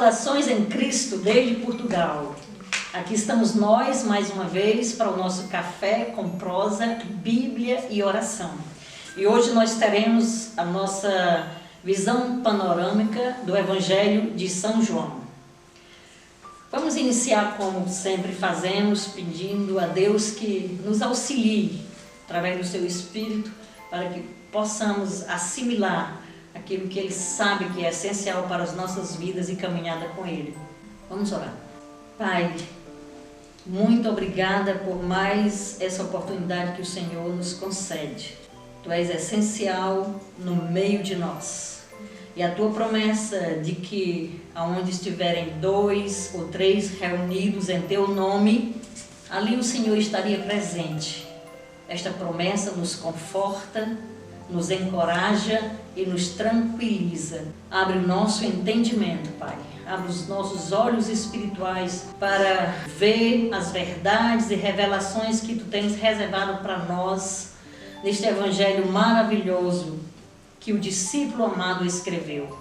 Saudações em Cristo desde Portugal. Aqui estamos nós mais uma vez para o nosso café com prosa, Bíblia e oração. E hoje nós teremos a nossa visão panorâmica do Evangelho de São João. Vamos iniciar como sempre fazemos, pedindo a Deus que nos auxilie através do seu Espírito para que possamos assimilar aquilo que Ele sabe que é essencial para as nossas vidas e caminhada com Ele. Vamos orar. Pai, muito obrigada por mais essa oportunidade que o Senhor nos concede. Tu és essencial no meio de nós. E a Tua promessa de que aonde estiverem 2 ou 3 reunidos em Teu nome, ali o Senhor estaria presente. Esta promessa nos conforta, nos encoraja e nos tranquiliza. Abre o nosso entendimento, Pai. Abre os nossos olhos espirituais para ver as verdades e revelações que Tu tens reservado para nós neste Evangelho maravilhoso que o discípulo amado escreveu.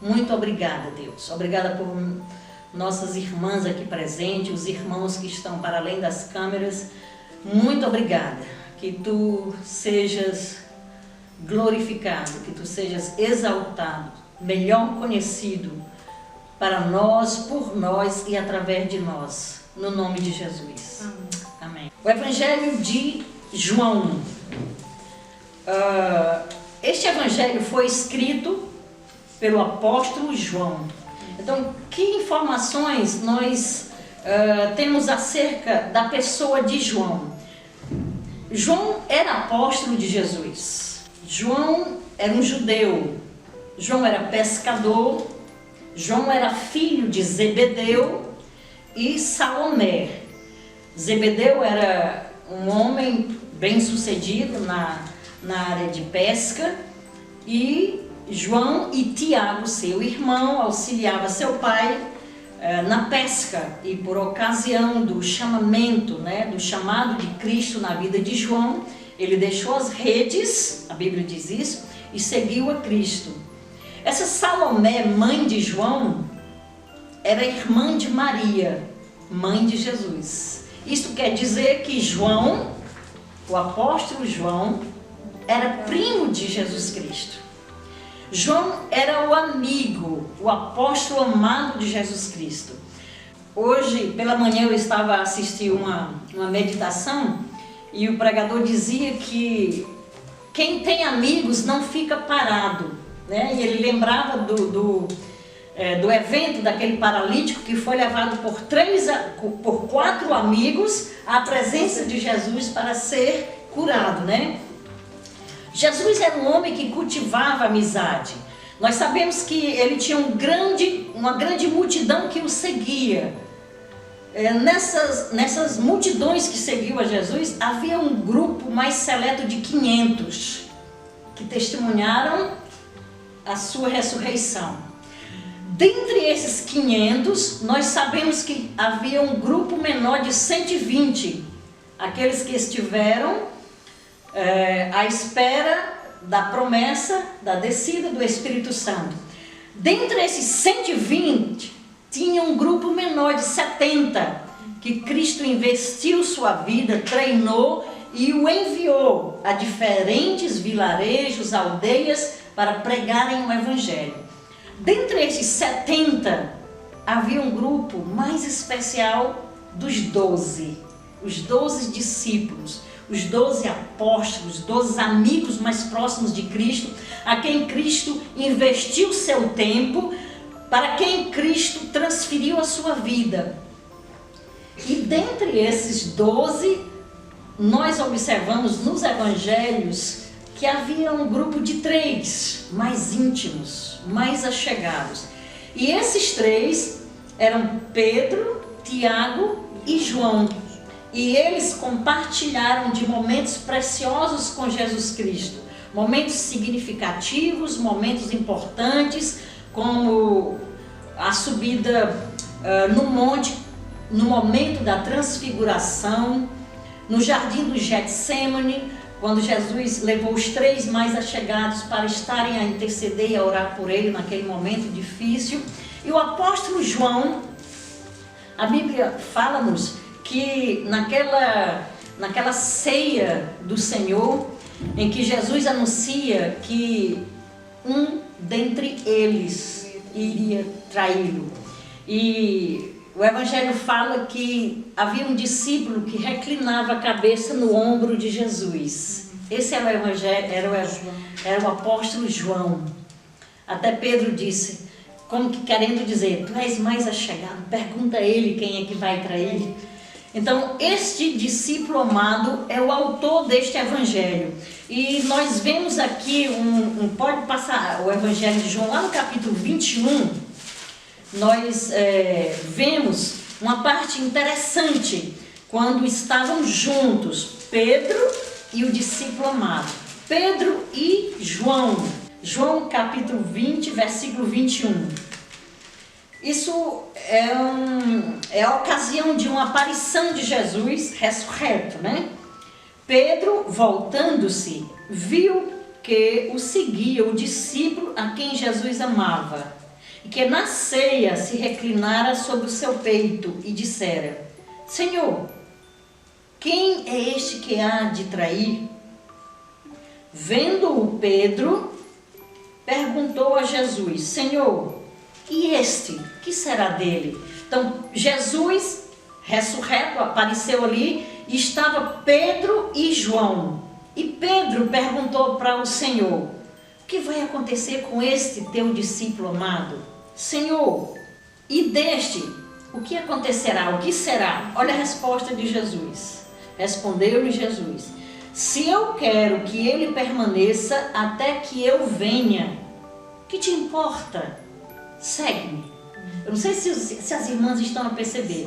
Muito obrigada, Deus. Obrigada por nossas irmãs aqui presentes, os irmãos que estão para além das câmeras. Muito obrigada. Que Tu sejas glorificado, que Tu sejas exaltado, melhor conhecido para nós, por nós e através de nós, no nome de Jesus. Amém. O Evangelho de João. Este Evangelho foi escrito pelo apóstolo João. Então, que informações nós temos acerca da pessoa de João? João era apóstolo de Jesus. João era um judeu, João era pescador, João era filho de Zebedeu e Salomé. Zebedeu era um homem bem-sucedido na área de pesca e João e Tiago, seu irmão, auxiliava seu pai na pesca. E por ocasião do chamamento, do chamado de Cristo na vida de João, ele deixou as redes, a Bíblia diz isso, e seguiu a Cristo. Essa Salomé, mãe de João, era irmã de Maria, mãe de Jesus. Isso quer dizer que João, o apóstolo João, era primo de Jesus Cristo. João era o amigo, o apóstolo amado de Jesus Cristo. Hoje, pela manhã, eu estava a assistir uma meditação e o pregador dizia que quem tem amigos não fica parado, né? E ele lembrava do evento daquele paralítico que foi levado por 4 amigos à presença de Jesus para ser curado, né? Jesus era um homem que cultivava amizade. Nós sabemos que ele tinha uma grande multidão que o seguia. Nessas multidões que seguiam a Jesus, havia um grupo mais seleto de 500 que testemunharam a sua ressurreição. Dentre esses 500, nós sabemos que havia um grupo menor de 120, aqueles que estiveram à espera da promessa da descida do Espírito Santo. Dentre esses 120, tinha um grupo menor de 70, que Cristo investiu sua vida, treinou e o enviou a diferentes vilarejos, aldeias, para pregarem o Evangelho. Dentre esses 70, havia um grupo mais especial dos 12, os 12 discípulos, os 12 apóstolos, os 12 amigos mais próximos de Cristo, a quem Cristo investiu seu tempo, para quem Cristo transferiu a sua vida. E dentre esses 12, nós observamos nos evangelhos que havia um grupo de 3, mais íntimos, mais achegados. E esses 3 eram Pedro, Tiago e João. E eles compartilharam de momentos preciosos com Jesus Cristo. Momentos significativos, momentos importantes, como a subida no monte, no momento da transfiguração, no jardim do Getsêmani, quando Jesus levou os 3 mais achegados para estarem a interceder e a orar por ele naquele momento difícil. E o apóstolo João, a Bíblia fala-nos que naquela ceia do Senhor, em que Jesus anuncia que um dentre eles iria traí-lo. E o Evangelho fala que havia um discípulo que reclinava a cabeça no ombro de Jesus. Esse era o Evangelho, era o apóstolo João. Até Pedro disse, como que querendo dizer, tu és mais achegado, pergunta a ele quem é que vai trair. Então, este discípulo amado é o autor deste Evangelho. E nós vemos aqui, pode passar o Evangelho de João, lá no capítulo 21, nós vemos uma parte interessante, quando estavam juntos, Pedro e o discípulo amado. Pedro e João. João capítulo 20, versículo 21. Isso é a ocasião de uma aparição de Jesus ressurreto, né? Pedro, voltando-se, viu que o seguia o discípulo a quem Jesus amava, e que na ceia se reclinara sobre o seu peito e dissera, Senhor, quem é este que há de trair? Vendo-o Pedro, perguntou a Jesus, Senhor, e este, que será dele? Então, Jesus, ressurreto, apareceu ali, e estava Pedro e João. E Pedro perguntou para o Senhor, o que vai acontecer com este teu discípulo amado? Senhor, e deste, o que acontecerá? O que será? Olha a resposta de Jesus. Respondeu-lhe Jesus, se eu quero que ele permaneça até que eu venha, que te importa? Segue-me. Eu não sei se as irmãs estão a perceber.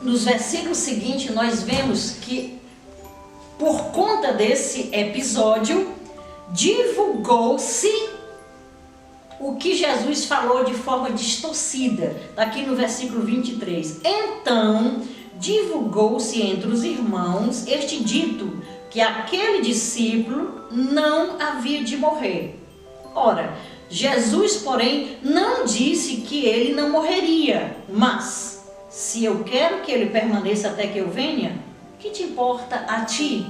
Nos versículos seguintes nós vemos que por conta desse episódio divulgou-se o que Jesus falou de forma distorcida. Aqui no versículo 23. Então divulgou-se entre os irmãos este dito, que aquele discípulo não havia de morrer. Ora, Jesus, porém, não disse que ele não morreria, mas, se eu quero que ele permaneça até que eu venha, o que te importa a ti?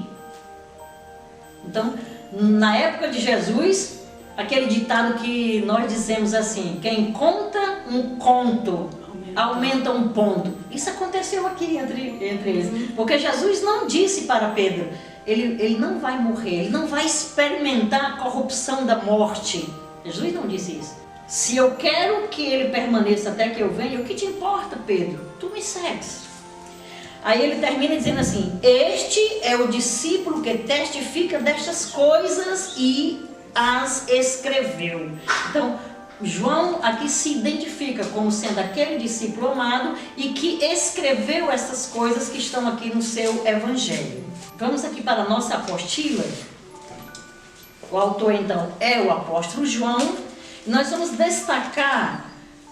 Então, na época de Jesus, aquele ditado que nós dizemos assim, quem conta um conto, aumenta um ponto. Isso aconteceu aqui entre eles, porque Jesus não disse para Pedro, ele não vai morrer, ele não vai experimentar a corrupção da morte. Jesus não disse isso. Se eu quero que ele permaneça até que eu venha, o que te importa, Pedro? Tu me segues. Aí ele termina dizendo assim, este é o discípulo que testifica destas coisas e as escreveu. Então, João aqui se identifica como sendo aquele discípulo amado e que escreveu essas coisas que estão aqui no seu Evangelho. Vamos aqui para a nossa apostila. O autor, então, é o apóstolo João. Nós vamos destacar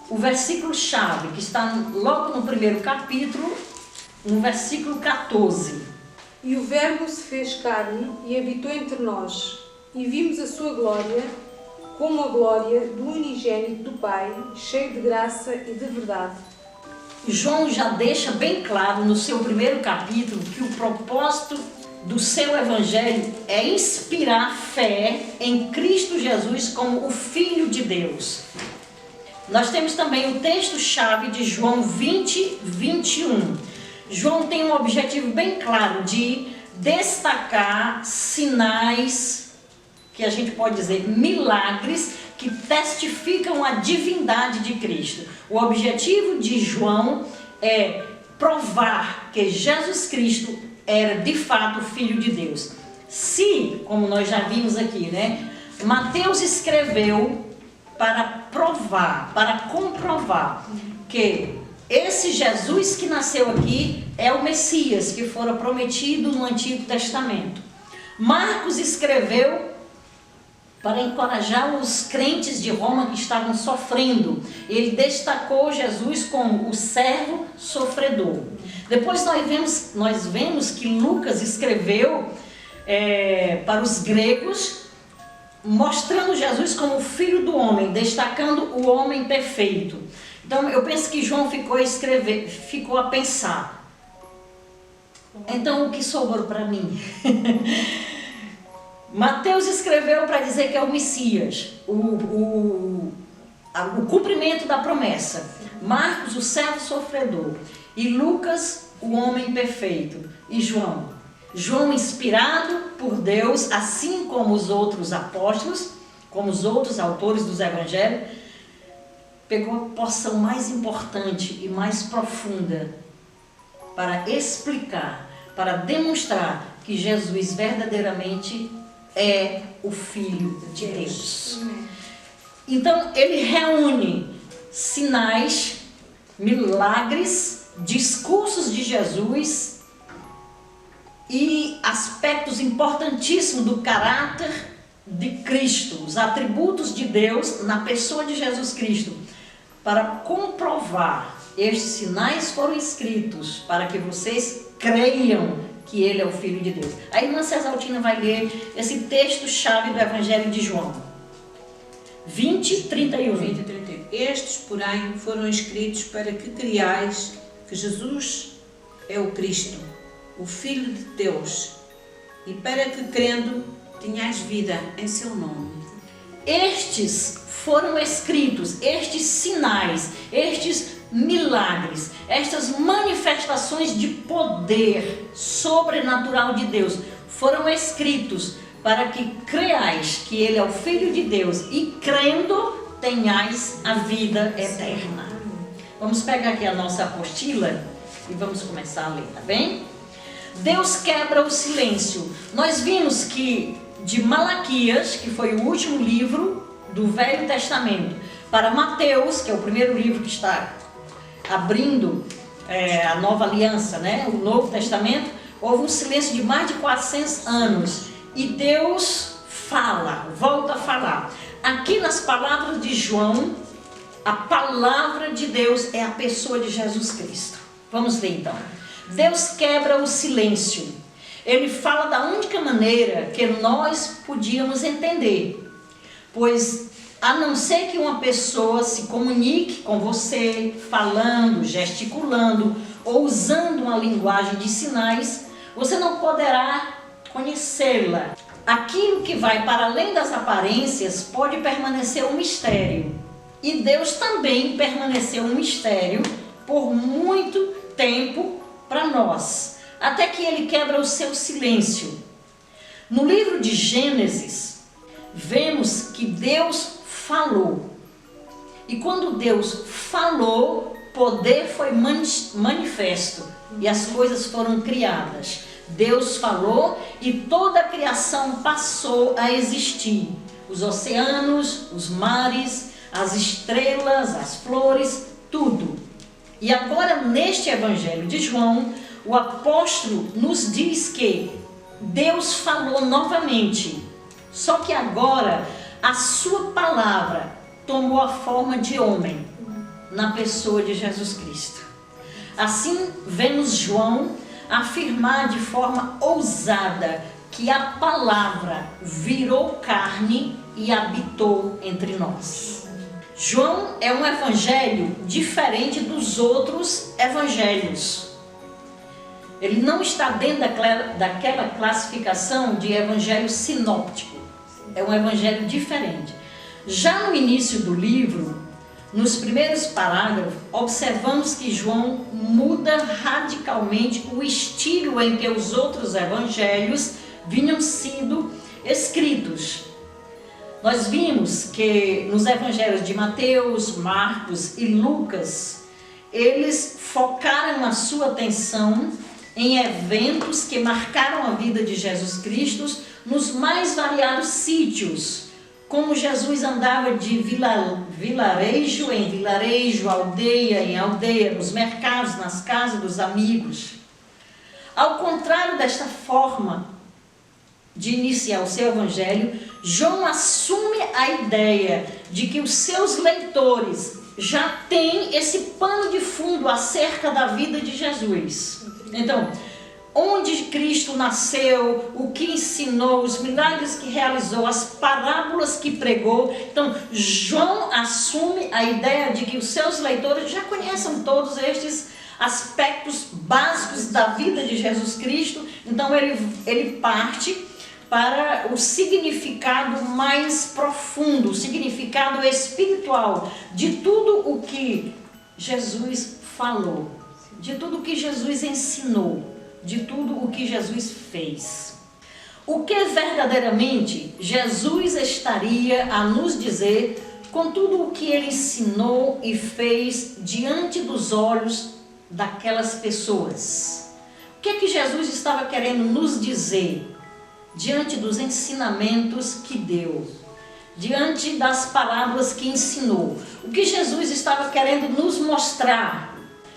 o versículo-chave, que está logo no primeiro capítulo, no versículo 14. E o Verbo se fez carne e habitou entre nós, e vimos a sua glória, como a glória do unigênito do Pai, cheio de graça e de verdade. João já deixa bem claro no seu primeiro capítulo que o propósito do seu Evangelho é inspirar fé em Cristo Jesus como o Filho de Deus. Nós temos também o texto-chave de João 20, 21. João tem um objetivo bem claro de destacar sinais, que a gente pode dizer milagres, que testificam a divindade de Cristo. O objetivo de João é provar que Jesus Cristo era de fato o Filho de Deus. Se, como nós já vimos aqui, né, Mateus escreveu para provar, para comprovar que esse Jesus que nasceu aqui é o Messias que fora prometido no Antigo Testamento. Marcos escreveu para encorajar os crentes de Roma que estavam sofrendo. Ele destacou Jesus como o servo sofredor. Depois nós vemos que Lucas escreveu para os gregos, mostrando Jesus como o Filho do homem, destacando o homem perfeito. Então eu penso que João ficou a pensar. Então o que sobrou para mim? Mateus escreveu para dizer que é o Messias, o cumprimento da promessa. Marcos, o servo sofredor. E Lucas, o homem perfeito. E João inspirado por Deus, assim como os outros apóstolos, como os outros autores dos evangelhos, pegou a porção mais importante e mais profunda para explicar, para demonstrar que Jesus verdadeiramente é o Filho de Deus. Então ele reúne sinais, milagres, discursos de Jesus e aspectos importantíssimos do caráter de Cristo, os atributos de Deus na pessoa de Jesus Cristo. Para comprovar, estes sinais foram escritos para que vocês creiam que ele é o Filho de Deus. A irmã Cesaltina vai ler esse texto-chave do Evangelho de João. 20, 31. 20 e 31. Estes, porém, foram escritos para que creiais que Jesus é o Cristo, o Filho de Deus, e para que, crendo, tenhais vida em seu nome. Estes foram escritos, estes sinais, estes milagres, estas manifestações de poder sobrenatural de Deus foram escritos para que creiais que ele é o Filho de Deus e crendo tenhais a vida eterna. Vamos pegar aqui a nossa apostila e vamos começar a ler, tá bem? Deus quebra o silêncio. Nós vimos que de Malaquias, que foi o último livro do Velho Testamento, para Mateus, que é o primeiro livro que está abrindo a nova aliança, né? O Novo Testamento, houve um silêncio de mais de 400 anos. E Deus fala, volta a falar. Aqui nas palavras de João, a palavra de Deus é a pessoa de Jesus Cristo. Vamos ver então. Deus quebra o silêncio. Ele fala da única maneira que nós podíamos entender. Pois, a não ser que uma pessoa se comunique com você, falando, gesticulando, ou usando uma linguagem de sinais, você não poderá conhecê-la. Aquilo que vai para além das aparências pode permanecer um mistério. E Deus também permaneceu um mistério por muito tempo para nós, até que ele quebra o seu silêncio. No livro de Gênesis, vemos que Deus falou. E quando Deus falou, poder foi manifesto e as coisas foram criadas. Deus falou e toda a criação passou a existir. Os oceanos, os mares, as estrelas, as flores, tudo. E agora neste Evangelho de João, o apóstolo nos diz que Deus falou novamente. Só que agora a sua palavra tomou a forma de homem na pessoa de Jesus Cristo. Assim vemos João afirmar de forma ousada que a palavra virou carne e habitou entre nós. João é um evangelho diferente dos outros evangelhos. Ele não está dentro daquela classificação de evangelho sinóptico. É um evangelho diferente. Já no início do livro, nos primeiros parágrafos, observamos que João muda radicalmente o estilo em que os outros evangelhos vinham sido escritos. Nós vimos que nos evangelhos de Mateus, Marcos e Lucas, eles focaram a sua atenção em eventos que marcaram a vida de Jesus Cristo nos mais variados sítios, como Jesus andava de vilarejo em vilarejo, aldeia em aldeia, nos mercados, nas casas dos amigos. Ao contrário desta forma de iniciar o seu evangelho, João assume a ideia de que os seus leitores já têm esse pano de fundo acerca da vida de Jesus. Então, onde Cristo nasceu, o que ensinou, os milagres que realizou, as parábolas que pregou. Então, João assume a ideia de que os seus leitores já conhecem todos estes aspectos básicos da vida de Jesus Cristo. Então, ele parte para o significado mais profundo, o significado espiritual de tudo o que Jesus falou, de tudo o que Jesus ensinou, de tudo o que Jesus fez. O que verdadeiramente Jesus estaria a nos dizer com tudo o que ele ensinou e fez diante dos olhos daquelas pessoas? O que é que Jesus estava querendo nos dizer diante dos ensinamentos que deu, diante das parábolas que ensinou? O que Jesus estava querendo nos mostrar?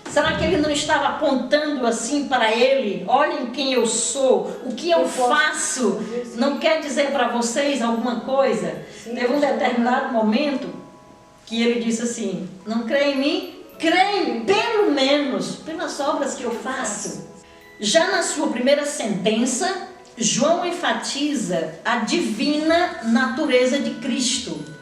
Será que ele não estava apontando assim para ele? Olhem quem eu sou, o que eu faço. Não quer dizer para vocês alguma coisa? Teve um determinado momento que ele disse assim: não crê em mim? Creem pelo menos pelas obras que eu faço. Já na sua primeira sentença, João enfatiza a divina natureza de Cristo.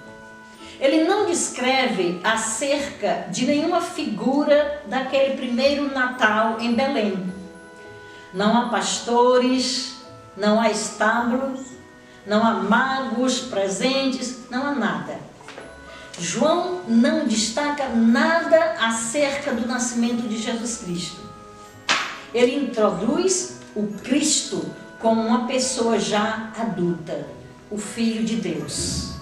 Ele não descreve acerca de nenhuma figura daquele primeiro Natal em Belém. Não há pastores, não há estábulos, não há magos presentes, não há nada. João não destaca nada acerca do nascimento de Jesus Cristo. Ele introduz o Cristo como uma pessoa já adulta, o Filho de Deus.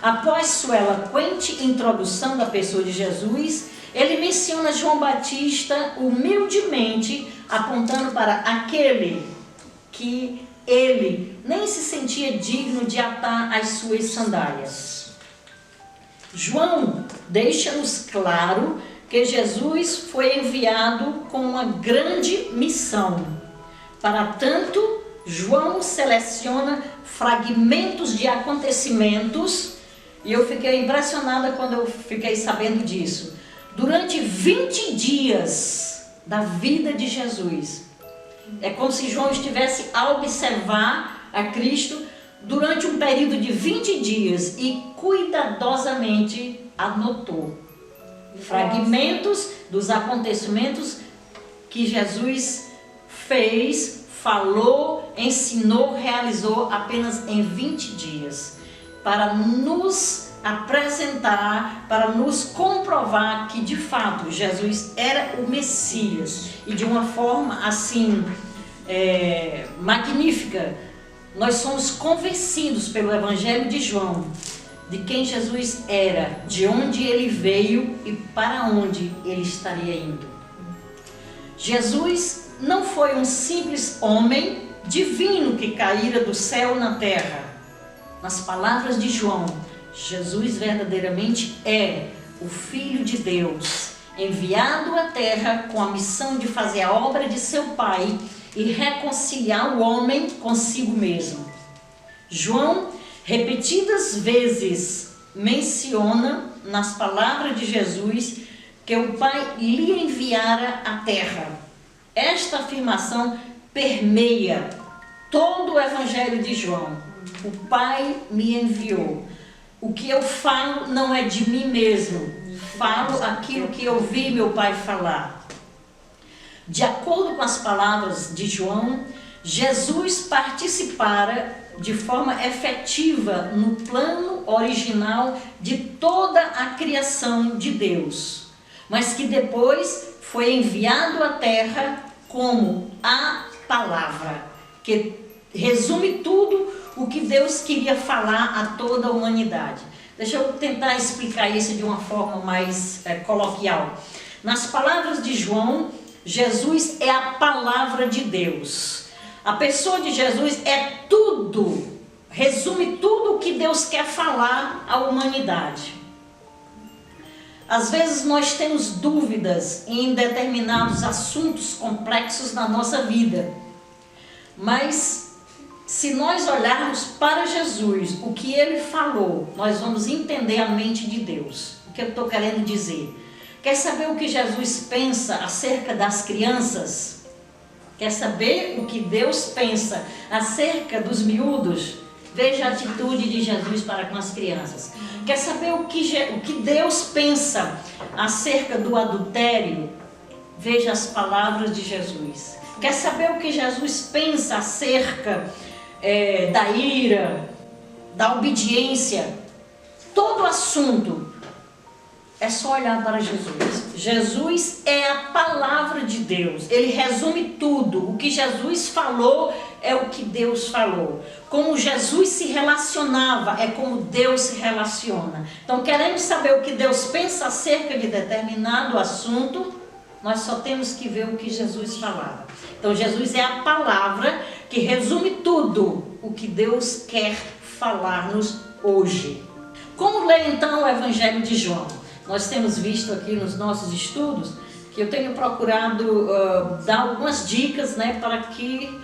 Após sua eloquente introdução da pessoa de Jesus, ele menciona João Batista humildemente, apontando para aquele que ele nem se sentia digno de atar as suas sandálias. João deixa-nos claro que Jesus foi enviado com uma grande missão. Para tanto, João seleciona fragmentos de acontecimentos. E eu fiquei impressionada quando eu fiquei sabendo disso. Durante 20 dias da vida de Jesus, é como se João estivesse a observar a Cristo durante um período de 20 dias e cuidadosamente anotou fragmentos dos acontecimentos que Jesus fez, falou, ensinou, realizou apenas em 20 dias. Para nos apresentar, para nos comprovar que de fato Jesus era o Messias. E de uma forma assim magnífica, nós somos convencidos pelo Evangelho de João de quem Jesus era, de onde ele veio e para onde ele estaria indo. Jesus não foi um simples homem divino que caíra do céu na terra. Nas palavras de João, Jesus verdadeiramente é o Filho de Deus, enviado à terra com a missão de fazer a obra de seu Pai e reconciliar o homem consigo mesmo. João, repetidas vezes, menciona nas palavras de Jesus que o Pai lhe enviara à terra. Esta afirmação permeia todo o Evangelho de João. O Pai me enviou. O que eu falo não é de mim mesmo. Falo aquilo que eu vi meu Pai falar. De acordo com as palavras de João, Jesus participara de forma efetiva no plano original de toda a criação de Deus, mas que depois foi enviado à terra como a palavra, que resume tudo o que Deus queria falar a toda a humanidade. Deixa eu tentar explicar isso de uma forma mais coloquial. Nas palavras de João, Jesus é a palavra de Deus. A pessoa de Jesus é tudo, resume tudo o que Deus quer falar à humanidade. Às vezes nós temos dúvidas em determinados assuntos complexos na nossa vida, mas se nós olharmos para Jesus, o que ele falou, nós vamos entender a mente de Deus. O que eu estou querendo dizer? Quer saber o que Jesus pensa acerca das crianças? Quer saber o que Deus pensa acerca dos miúdos? Veja a atitude de Jesus para com as crianças. Quer saber o que Deus pensa acerca do adultério? Veja as palavras de Jesus. Quer saber o que Jesus pensa acerca da ira, da obediência? Todo assunto é só olhar para Jesus. Jesus é a palavra de Deus. Ele resume tudo. O que Jesus falou é o que Deus falou. Como Jesus se relacionava, é como Deus se relaciona. Então, queremos saber o que Deus pensa acerca de determinado assunto, nós só temos que ver o que Jesus falava. Então, Jesus é a palavra que resume tudo o que Deus quer falar-nos hoje. Como ler, então, o Evangelho de João? Nós temos visto aqui nos nossos estudos que eu tenho procurado dar algumas dicas, né, para que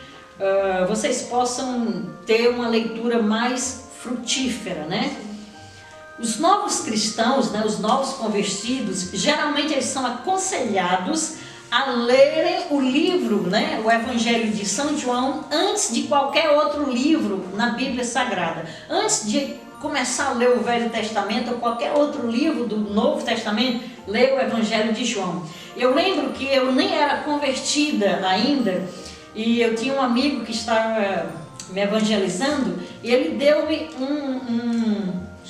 vocês possam ter uma leitura mais frutífera, né? Os novos cristãos, né, os novos convertidos, geralmente eles são aconselhados a lerem o livro, né, o Evangelho de São João, antes de qualquer outro livro na Bíblia Sagrada. Antes de começar a ler o Velho Testamento ou qualquer outro livro do Novo Testamento, ler o Evangelho de João. Eu lembro que eu nem era convertida ainda e eu tinha um amigo que estava me evangelizando e ele deu-me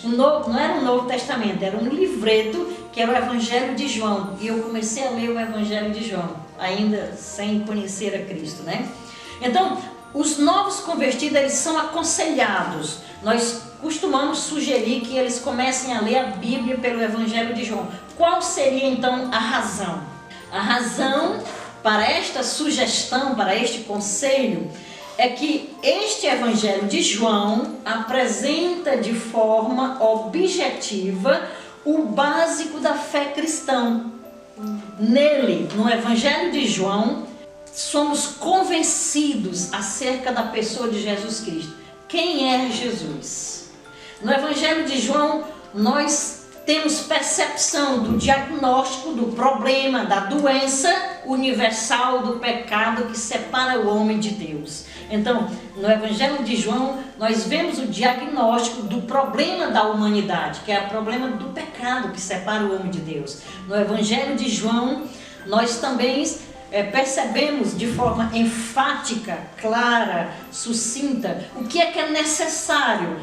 não era um Novo Testamento, era um livreto que era o Evangelho de João. E eu comecei a ler o Evangelho de João, ainda sem conhecer a Cristo, né? Então, os novos convertidos, eles são aconselhados. Nós costumamos sugerir que eles comecem a ler a Bíblia pelo Evangelho de João. Qual seria, então, a razão? A razão para esta sugestão, para este conselho, é que este Evangelho de João apresenta de forma objetiva o básico da fé cristã. Nele, no Evangelho de João, somos convencidos acerca da pessoa de Jesus Cristo. Quem é Jesus? No Evangelho de João, nós temos percepção do diagnóstico do problema, da doença universal do pecado que separa o homem de Deus. Então, no Evangelho de João, nós vemos o diagnóstico do problema da humanidade, que é o problema do pecado que separa o homem de Deus. No Evangelho de João, nós também percebemos de forma enfática, clara, sucinta, o que é necessário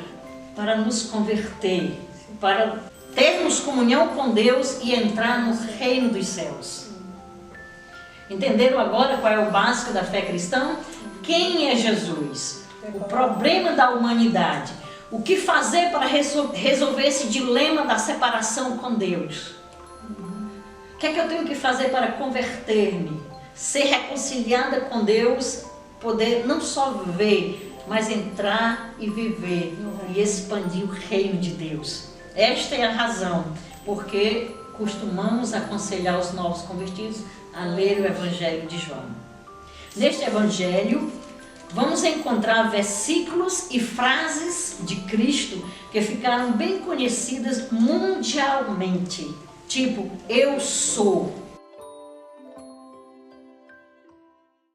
para nos converter, para termos comunhão com Deus e entrar no reino dos céus. Entenderam agora qual é o básico da fé cristã? Quem é Jesus? O problema da humanidade. O que fazer para resolver esse dilema da separação com Deus? O que é que eu tenho que fazer para converter-me? Ser reconciliada com Deus, poder não só ver, mas entrar e viver e expandir o reino de Deus. Esta é a razão porque costumamos aconselhar os novos convertidos a ler o Evangelho de João. Neste Evangelho, vamos encontrar versículos e frases de Cristo que ficaram bem conhecidas mundialmente. Tipo, eu sou.